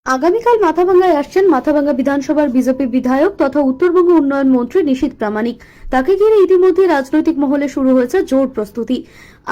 আগামীকাল মাথাভাঙ্গায় আসছেন মাথাভাঙ্গা বিধানসভার বিজেপি বিধায়ক তথা উত্তরবঙ্গ উন্নয়ন মন্ত্রী নিশীথ প্রামাণিক। তাকে ঘিরে ইতিমধ্যে রাজনৈতিক মহলে শুরু হয়েছে জোর প্রস্তুতি।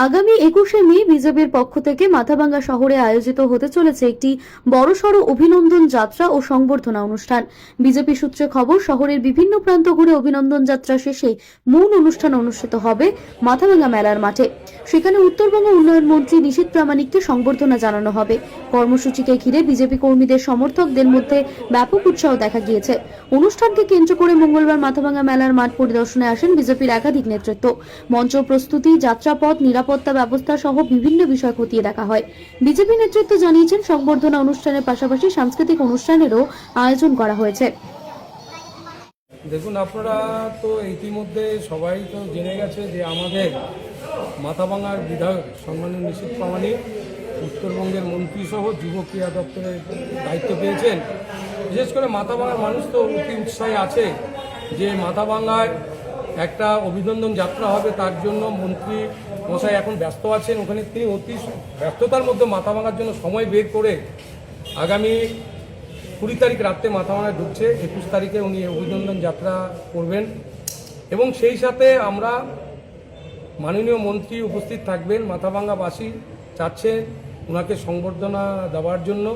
আগামী 21শে মে বিজেপির পক্ষ থেকে মাথাভাঙ্গা শহরে আয়োজিত হতে চলেছে একটি বড়সড় অভিনন্দন যাত্রা ও সংবর্ধনা অনুষ্ঠান। বিজেপি সূত্রে খবর, শহরের বিভিন্ন প্রান্ত ঘুরে অভিনন্দন যাত্রা শেষে মূল অনুষ্ঠান অনুষ্ঠিত হবে মাথাভাঙ্গা মেলার মাঠে। সেখানে উত্তরবঙ্গ উন্নয়ন মন্ত্রী নিশীথ প্রামাণিককে সংবর্ধনা জানানো হবে। কর্মসূচিকে ঘিরে বিজেপি কর্মীদের সমর্থকদের মধ্যে ব্যাপক উৎসাহ দেখা গিয়েছে। অনুষ্ঠানকে কেন্দ্র করে মঙ্গলবার মাথাভাঙ্গা মেলার মাঠ পরিদর্শনে আসেন বিজেপির একাধিক নেতৃত্ব। মঞ্চ প্রস্তুতি, যাত্রাপথ, নিরাপত্তা ব্যবস্থা সহ বিভিন্ন বিষয় খতিয়ে দেখা হয়। বিজেপি নেতৃত্ব জানিয়েছেন, সংবর্ধনা অনুষ্ঠানের পাশাপাশি সাংস্কৃতিক অনুষ্ঠানেরও আয়োজন করা হয়েছে। দেখুন, আপনারা তো ইতিমধ্যে সবাই তো জেনে গেছে যে আমাদের মাথাভাঙ্গার বিধায়ক সম্মানীয় নিশীথ প্রামাণিক উত্তরবঙ্গের মন্ত্রী সহ যুব ক্রীড়া দপ্তরের দায়িত্ব পেয়েছেন। বিশেষ করে মাথাভাঙ্গার মানুষ তো অতি উৎসাহে আছে যে মাথাভাঙ্গায় একটা অভিনন্দন যাত্রা হবে, তার জন্য মন্ত্রী মশাই এখন ব্যস্ত আছেন। ওখানে তিনি অতি ব্যস্ততার মধ্যে মাথাভাঙ্গার জন্য সময় বের করে আগামী 20 তারিখ রাত্রে মাথাভাঙ্গায় ঢুকছে, 21 তারিখে উনি অভিনন্দন যাত্রা করবেন এবং সেই সাথে আমরা মাননীয় মন্ত্রী উপস্থিত থাকবেন। মাথাভাঙ্গাবাসী চাচ্ছে ওনাকে সংবর্ধনা দেওয়ার জন্য,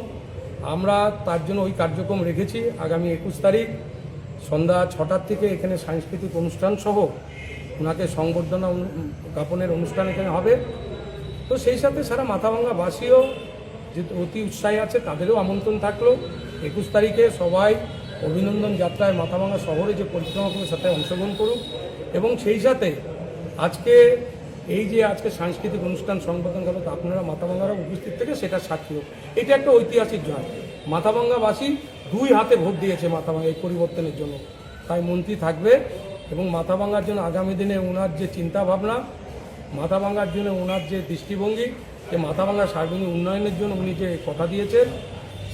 আমরা তার জন্য ওই কার্যক্রম রেখেছি। আগামী 21 তারিখ সন্ধ্যা 6টার থেকে এখানে সাংস্কৃতিক অনুষ্ঠান সহ ওনাকে সংবর্ধনা জ্ঞাপনের অনুষ্ঠান এখানে হবে। তো সেই সাথে সারা মাথাভাঙ্গাবাসীও যে অতি উৎসাহী আছে, তাদেরও আমন্ত্রণ থাকলো 21 তারিখে সবাই অভিনন্দন যাত্রায় মাথাভাঙ্গা শহরে যে পরিক্রমা করে সাথে অংশগ্রহণ করুক এবং সেই সাথে আজকে আজকে সাংস্কৃতিক অনুষ্ঠান সংবোধন করবে, আপনারা মাথাভাঙ্গারা উপস্থিত থেকে সেটা সাক্ষী হোক। এটা একটা ঐতিহাসিক জয়। মাথাভাঙ্গাবাসী 2 হাতে ভোট দিয়েছে মাথাভাঙ্গা এই পরিবর্তনের জন্য। তাই মন্ত্রী থাকবে এবং মাথাভাঙ্গার জন্য আগামী দিনে ওনার যে চিন্তাভাবনা, মাথাভাঙ্গার জন্য ওনার যে দৃষ্টিভঙ্গি, যে মাথাভাঙ্গার সার্বিক উন্নয়নের জন্য উনি যে কথা দিয়েছেন,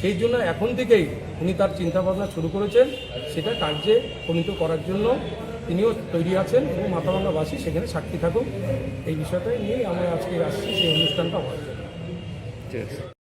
সেই জন্য এখন থেকেই উনি তার চিন্তাভাবনা শুরু করেছেন। সেটা কার্যে পরিণত করার জন্য তিনিও তৈরি আছেন এবং মাথাভাঙ্গাবাসী সেখানে সাক্ষী থাকুক। এই বিষয়টা নিয়ে আমরা আজকে আসছি সেই অনুষ্ঠানটা হওয়ার জন্য।